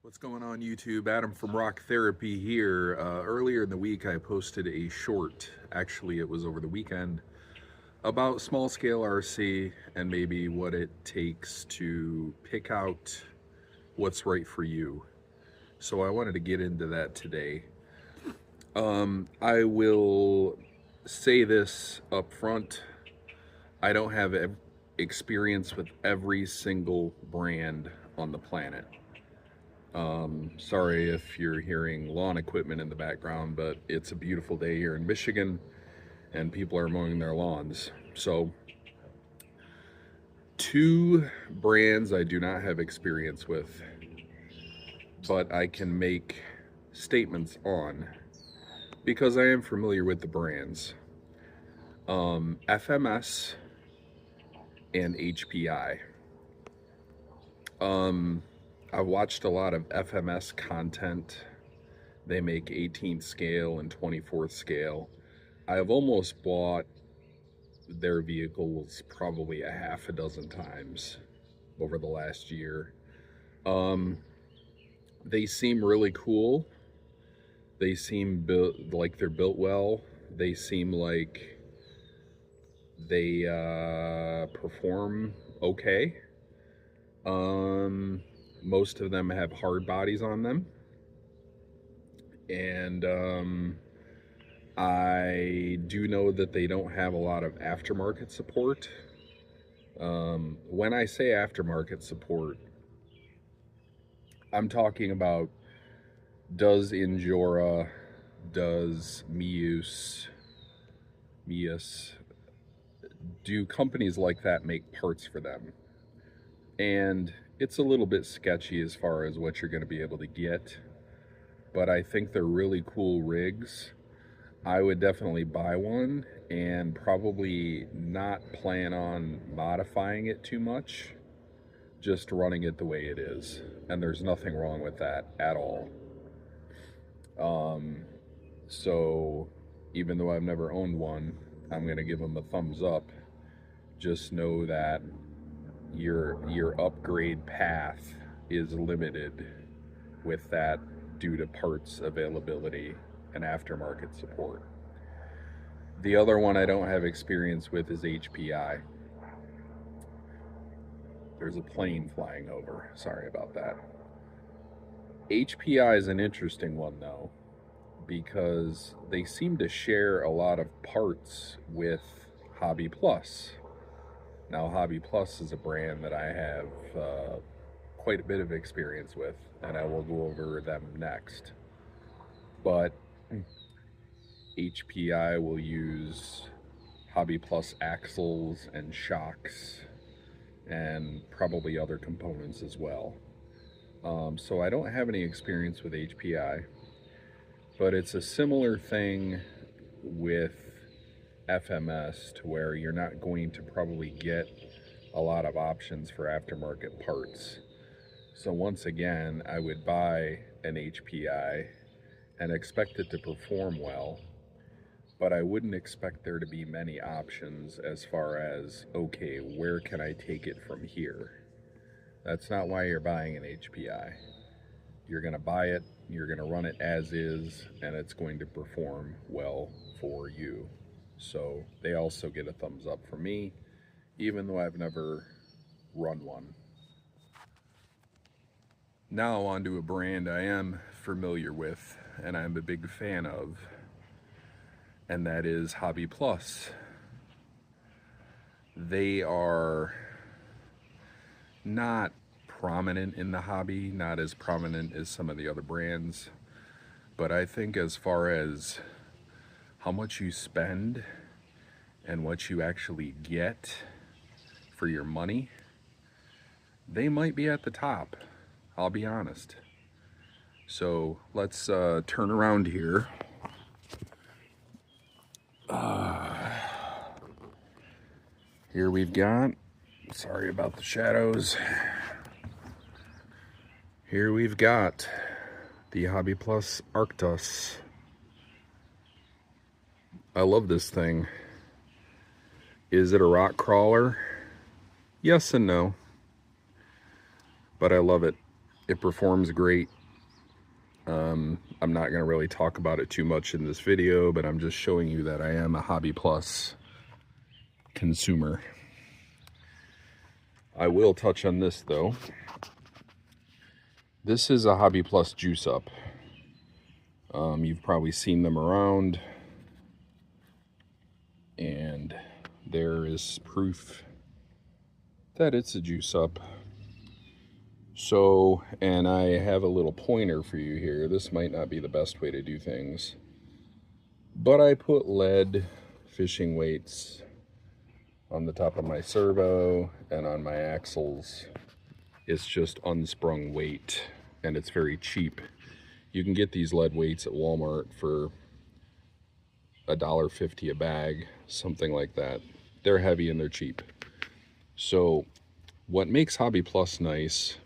What's going on YouTube? Adam from Rock Therapy here. Earlier in the week I posted a short, actually it was over the weekend, about small scale RC and maybe what it takes to pick out what's right for you. So I wanted to get into that today. I will say this up front, I don't have experience with every single brand on the planet. Sorry if you're hearing lawn equipment in the background, but it's a beautiful day here in Michigan and people are mowing their lawns. So, two brands I do not have experience with, but I can make statements on because I am familiar with the brands. FMS and HPI. I've watched a lot of FMS content. They make 18th scale and 24th scale. I have almost bought their vehicles probably a half a dozen times over the last year. They seem really cool. They seem built like they're built well. They seem like they perform okay. Most of them have hard bodies on them, and I do know that they don't have a lot of aftermarket support. When I say aftermarket support, I'm talking about does Injora, does Mius, do companies like that make parts for them? And it's a little bit sketchy as far as what you're going to be able to get, but I think they're really cool rigs. I would definitely buy one and probably not plan on modifying it too much, just running it the way it is. And there's nothing wrong with that at all. So even though I've never owned one, I'm going to give them a thumbs up. Just know that your upgrade path is limited with that due to parts availability and aftermarket support. The other one I don't have experience with is HPI. There's a plane flying over. Sorry about that. HPI is an interesting one though, because they seem to share a lot of parts with Hobby Plus. Now, Hobby Plus is a brand that I have quite a bit of experience with, and I will go over them next. But HPI will use Hobby Plus axles and shocks and probably other components as well. So I don't have any experience with HPI, but it's a similar thing with FMS to where you're not going to probably get a lot of options for aftermarket parts. So once again, I would buy an HPI and expect it to perform well, but I wouldn't expect there to be many options as far as, okay, where can I take it from here? That's not why you're buying an HPI. You're going to buy it, you're going to run it as is, and it's going to perform well for you. So they also get a thumbs up from me, even though I've never run one. Now on to a brand I am familiar with and I'm a big fan of, and that is Hobby Plus. They are not prominent in the hobby, not as prominent as some of the other brands, but I think as far as how much you spend and what you actually get for your money, they might be at the top, I'll be honest. So let's turn around here. Here we've got, sorry about the shadows, here we've got the Hobby Plus Arctos. I love this thing. Is it a rock crawler? Yes and no, but I love it. It performs great. I'm not going to really talk about it too much in this video, but I'm just showing you that I am a Hobby Plus consumer. I will touch on this though. This is a Hobby Plus juice up. You've probably seen them around, and there is proof that it's a juice up. So, and I have a little pointer for you here. This might not be the best way to do things, but I put lead fishing weights on the top of my servo and on my axles. It's just unsprung weight, and it's very cheap. You can get these lead weights at Walmart for $1.50 a bag, something like that. They're heavy and they're cheap. So what makes Hobby Plus nice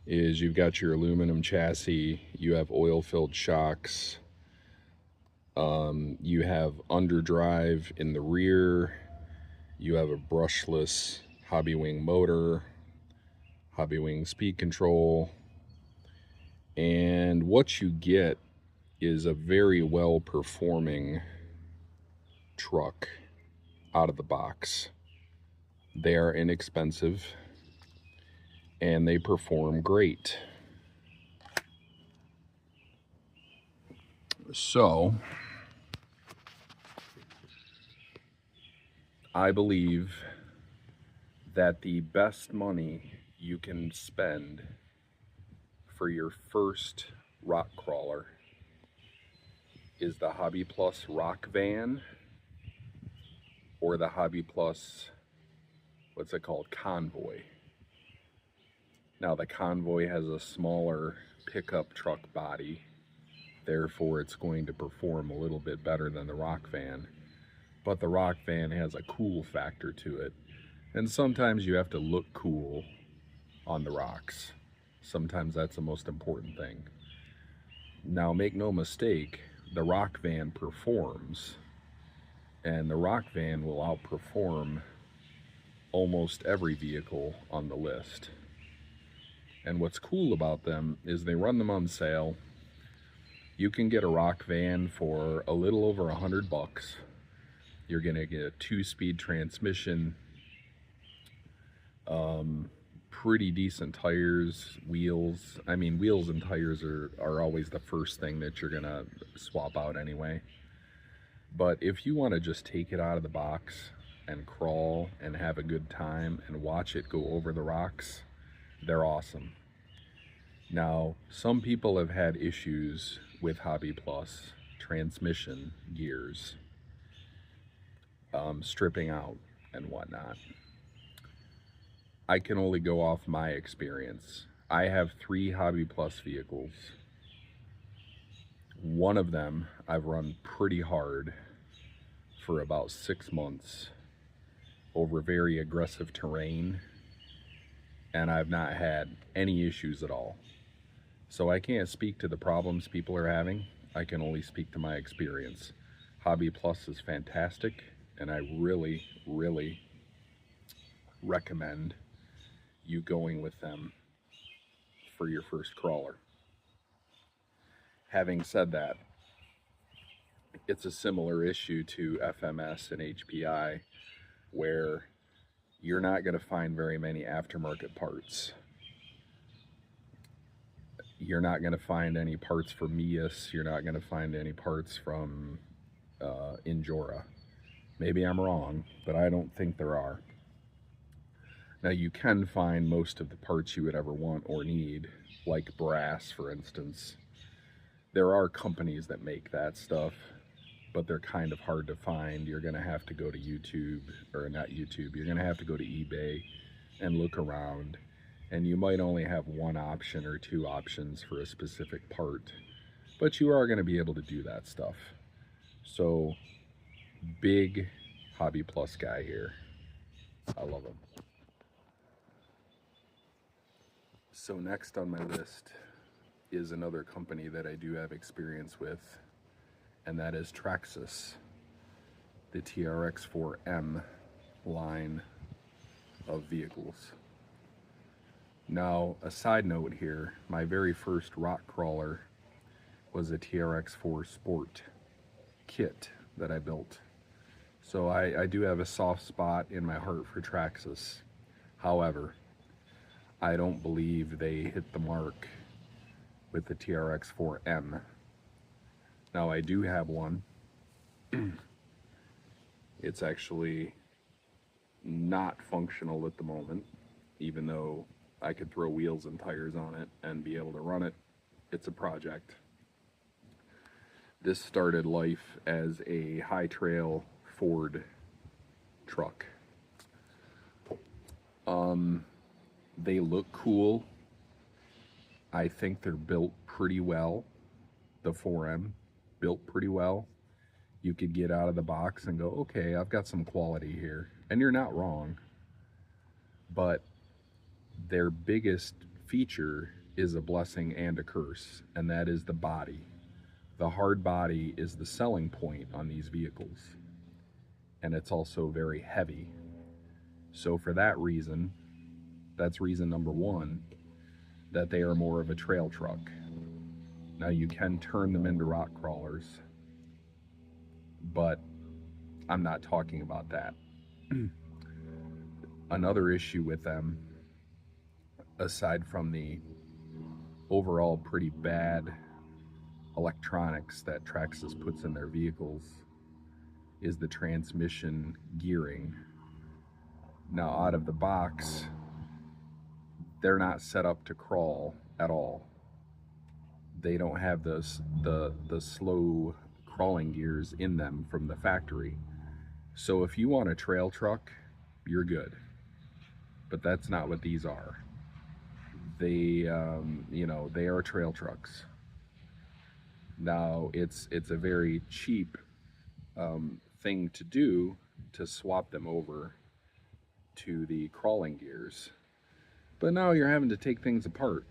is you've got your aluminum chassis, you have oil-filled shocks, you have underdrive in the rear, you have a brushless hobby wing motor, hobby wing speed control, and what you get is a very well performing truck out of the box. They are inexpensive and they perform great. So I believe that the best money you can spend for your first rock crawler is the Hobby Plus rock van, or the Hobby Plus, what's it called, convoy. Now the convoy has a smaller pickup truck body, therefore it's going to perform a little bit better than the rock van, but the rock van has a cool factor to it, and sometimes you have to look cool on the rocks. Sometimes that's the most important thing. Now make no mistake, the rock van performs, and the rock van will outperform almost every vehicle on the list. And what's cool about them is they run them on sale. You can get a rock van for a little over $100. You're gonna get a 2-speed transmission, pretty decent tires, wheels. I mean, wheels and tires are always the first thing that you're gonna swap out anyway. But if you want to just take it out of the box and crawl and have a good time and watch it go over the rocks, they're awesome. Now, some people have had issues with Hobby Plus transmission gears, stripping out and whatnot. I can only go off my experience. I have 3 Hobby Plus vehicles. One of them I've run pretty hard for about 6 months over very aggressive terrain, and I've not had any issues at all. So I can't speak to the problems people are having. I can only speak to my experience. Hobby Plus is fantastic, and I really, really recommend you going with them for your first crawler. Having said that, it's a similar issue to FMS and HPI, where you're not going to find very many aftermarket parts. You're not going to find any parts from Mias. You're not going to find any parts from Injora. Maybe I'm wrong, but I don't think there are. Now you can find most of the parts you would ever want or need, like brass, for instance. There are companies that make that stuff, but they're kind of hard to find. You're gonna have to go to YouTube, or not YouTube, you're gonna have to go to eBay and look around, and you might only have 1 option or 2 options for a specific part, but you are gonna be able to do that stuff. So, big Hobby Plus guy here. I love him. So next on my list is another company that I do have experience with, and that is Traxxas, the TRX4M line of vehicles. Now, a side note here, my very first rock crawler was a TRX4 Sport kit that I built. So I do have a soft spot in my heart for Traxxas. However, I don't believe they hit the mark with the TRX4M. Now, I do have one. It's actually not functional at the moment, even though I could throw wheels and tires on it and be able to run it. It's a project. This started life as a high trail Ford truck. They look cool. I think they're built pretty well. The 4M built pretty well. You could get out of the box and go, okay, I've got some quality here. And you're not wrong. But their biggest feature is a blessing and a curse, and that is the body. The hard body is the selling point on these vehicles. And it's also very heavy. So for that reason, that's reason number one, that they are more of a trail truck. Now you can turn them into rock crawlers, but I'm not talking about that. Another issue with them, aside from the overall pretty bad electronics that Traxxas puts in their vehicles, is the transmission gearing. Now, out of the box, they're not set up to crawl at all. They don't have the slow crawling gears in them from the factory. So if you want a trail truck, you're good. But that's not what these are. They, they are trail trucks. Now, it's a very cheap thing to do to swap them over to the crawling gears. But now you're having to take things apart.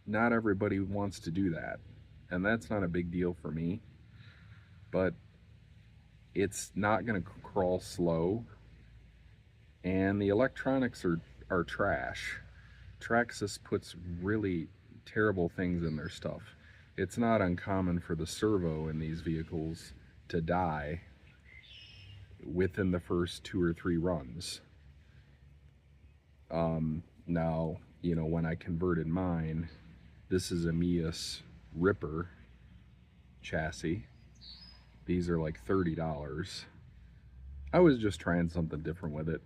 Not everybody wants to do that. And that's not a big deal for me. But it's not going to crawl slow. And the electronics are trash. Traxxas puts really terrible things in their stuff. It's not uncommon for the servo in these vehicles to die within the first 2 or 3 runs. Now, when I converted mine, this is a Mias Ripper chassis. These are like $30. I was just trying something different with it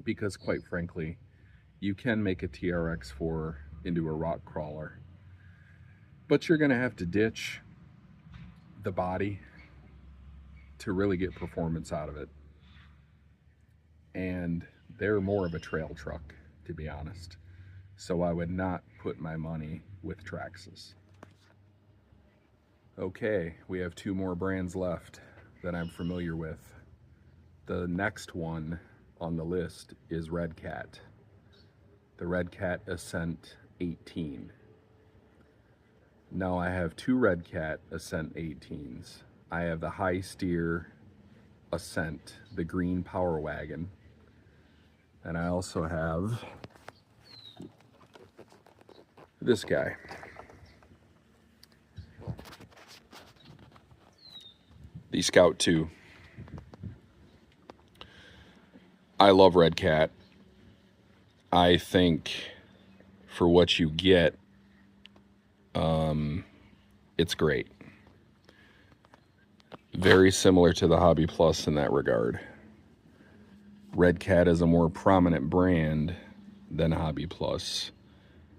because, quite frankly, you can make a TRX4 into a rock crawler, but you're going to have to ditch the body to really get performance out of it. And they're more of a trail truck, to be honest. So I would not put my money with Traxxas. Okay, we have 2 more brands left that I'm familiar with. The next one on the list is Redcat. The Redcat Ascent 18. Now I have 2 Redcat Ascent 18s. I have the high steer Ascent, the green Power Wagon. And I also have this guy. The Scout 2. I love Redcat. I think for what you get, it's great. Very similar to the Hobby Plus in that regard. Redcat is a more prominent brand than Hobby Plus,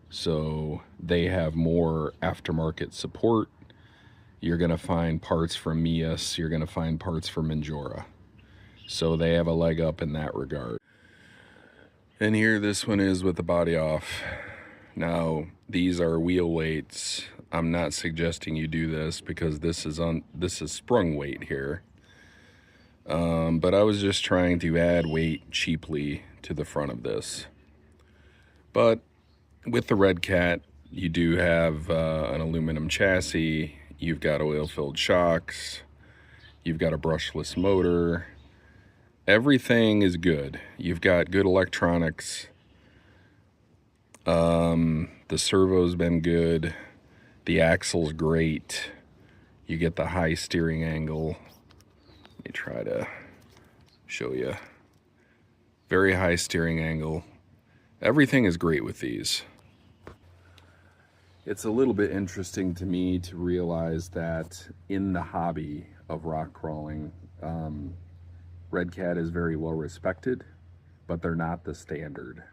so they have more aftermarket support. You're going to find parts from Mias, you're going to find parts from Minjora, so they have a leg up in that regard. And here this one is with the body off. Now, these are wheel weights. I'm not suggesting you do this because this is sprung weight here. But I was just trying to add weight cheaply to the front of this. But with the Redcat, you do have an aluminum chassis. You've got oil-filled shocks. You've got a brushless motor. Everything is good. You've got good electronics. The servo's been good. The axle's great. You get the high steering angle. Let me try to show you. Very high steering angle. Everything is great with these. It's a little bit interesting to me to realize that in the hobby of rock crawling, Redcat is very well respected, but they're not the standard.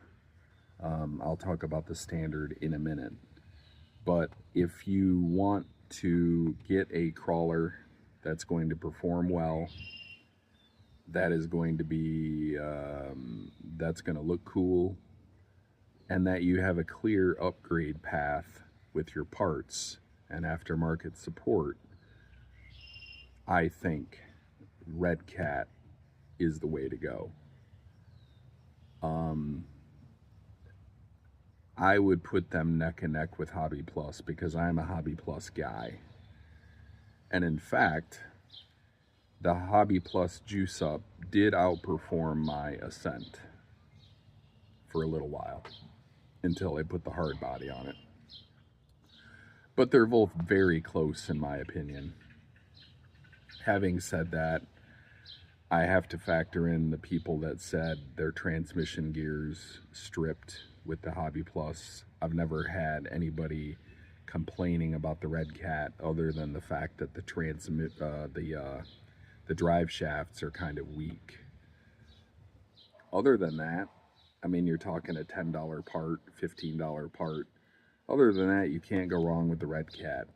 I'll talk about the standard in a minute. But if you want to get a crawler that's going to perform well, that is going to be, that's going to look cool, and that you have a clear upgrade path with your parts and aftermarket support, I think Redcat is the way to go. I would put them neck and neck with Hobby Plus because I'm a Hobby Plus guy. And in fact, the Hobby Plus Juice Up did outperform my Ascent for a little while until I put the hard body on it. But they're both very close in my opinion. Having said that, I have to factor in the people that said their transmission gears stripped with the Hobby Plus. I've never had anybody complaining about the Redcat other than the fact that the drive shafts are kind of weak. Other than that, I mean, you're talking a $10 part, $15 part. Other than that, you can't go wrong with the Redcat.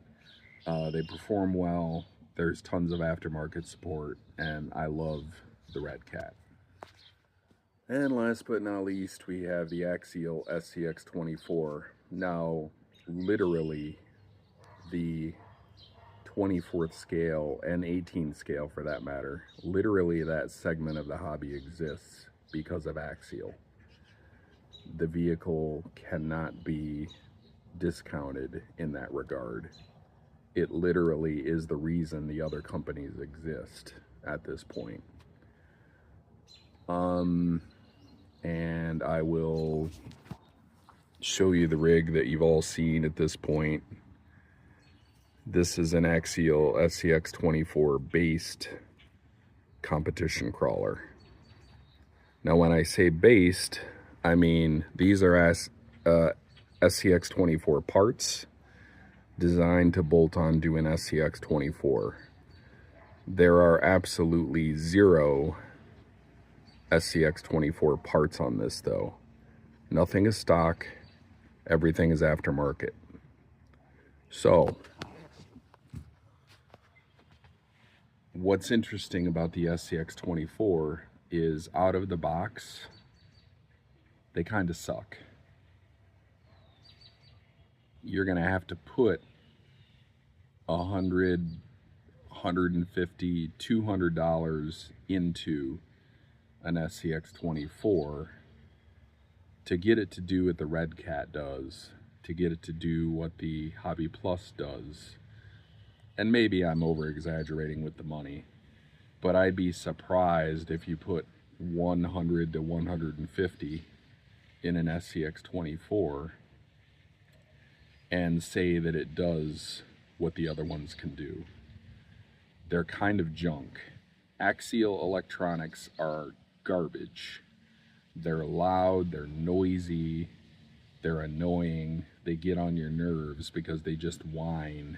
They perform well. There's tons of aftermarket support, and I love the Redcat. And last but not least, we have the Axial SCX24. Now, literally, the 24th scale and 18th scale for that matter, literally that segment of the hobby exists because of Axial. The vehicle cannot be discounted in that regard. It literally is the reason the other companies exist at this point. And I will show you the rig that you've all seen at this point. This is an Axial SCX24 based competition crawler. Now when I say based, I mean these are SCX24 parts designed to bolt onto an SCX24. There are absolutely zero SCX24 parts on this though. Nothing is stock, everything is aftermarket. So, what's interesting about the SCX24 is out of the box, they kind of suck. You're gonna have to put $100, $150, $200 into an SCX24 to get it to do what the Redcat does, to get it to do what the Hobby Plus does. And maybe I'm over exaggerating with the money, but I'd be surprised if you put 100 to 150 in an SCX24 and say that it does what the other ones can do. They're kind of junk. Axial electronics are garbage. They're loud, they're noisy, they're annoying, they get on your nerves because they just whine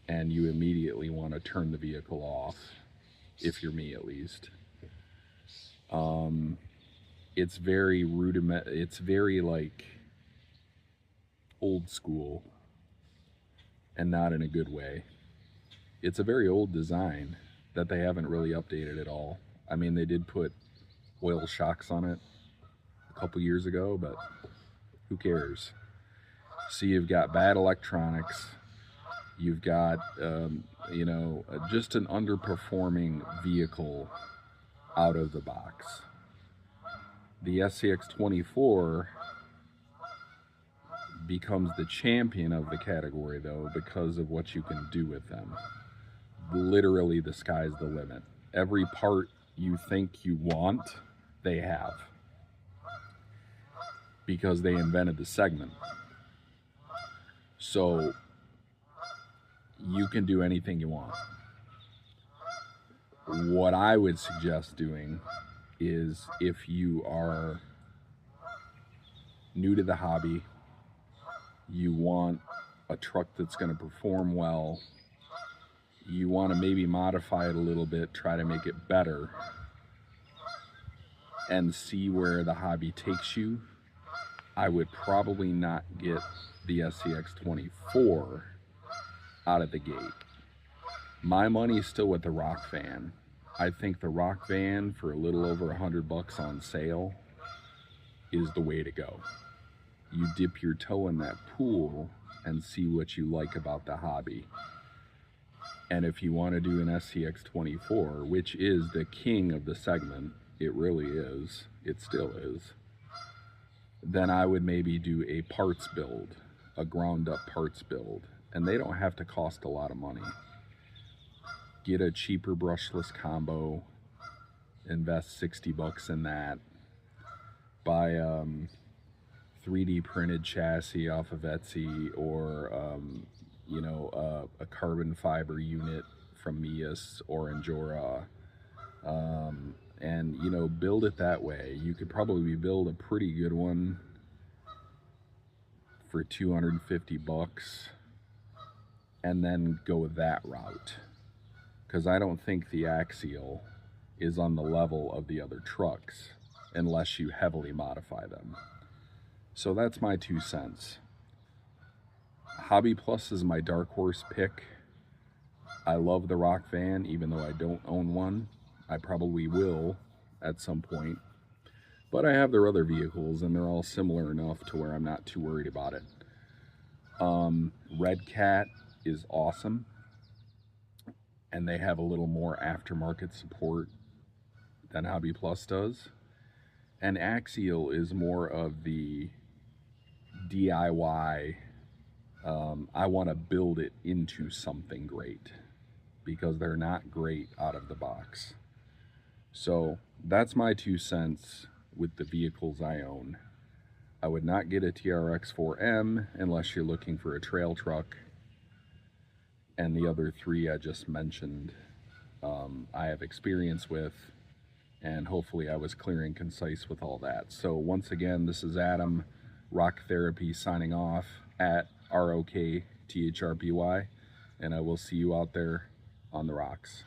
and you immediately want to turn the vehicle off, if you're me at least. It's very it's very like old school and not in a good way. It's a very old design that they haven't really updated at all. I mean, they did put oil shocks on it a couple years ago, but who cares? So you've got bad electronics, you've got you know, just an underperforming vehicle out of the box. The SCX24 becomes the champion of the category though because of what you can do with them. Literally the sky's the limit. Every part you think you want, they have. because they invented the segment. So you can do anything you want. What I would suggest doing is, if you are new to the hobby, you want a truck that's going to perform well, you want to maybe modify it a little bit, try to make it better, and see where the hobby takes you, I would probably not get the SCX24 out of the gate. My money is still with the rock van. I think the rock van for a little over $100 on sale is the way to go. You dip your toe in that pool and see what you like about the hobby. And if you want to do an SCX24, which is the king of the segment, it really is, it still is, then I would maybe do a parts build, a ground up parts build. And they don't have to cost a lot of money. Get a cheaper brushless combo, invest $60 in that, buy 3D printed chassis off of Etsy, or you know, a carbon fiber unit from Mias or Enjora, and you know, build it that way. You could probably build a pretty good one for $250 and then go that route, because I don't think the Axial is on the level of the other trucks unless you heavily modify them. So that's my 2 cents. Hobby Plus is my dark horse pick. I love the rock van, even though I don't own one. I probably will at some point, but I have their other vehicles and they're all similar enough to where I'm not too worried about it. Redcat is awesome, and they have a little more aftermarket support than Hobby Plus does. And Axial is more of the DIY, I want to build it into something great, because they're not great out of the box. So that's my 2 cents with the vehicles I own. I would not get a TRX4M unless you're looking for a trail truck. And the other 3 I just mentioned, I have experience with, and hopefully I was clear and concise with all that. So once again, this is Adam, Rock Therapy, signing off at ROKTHRPY, and I will see you out there on the rocks.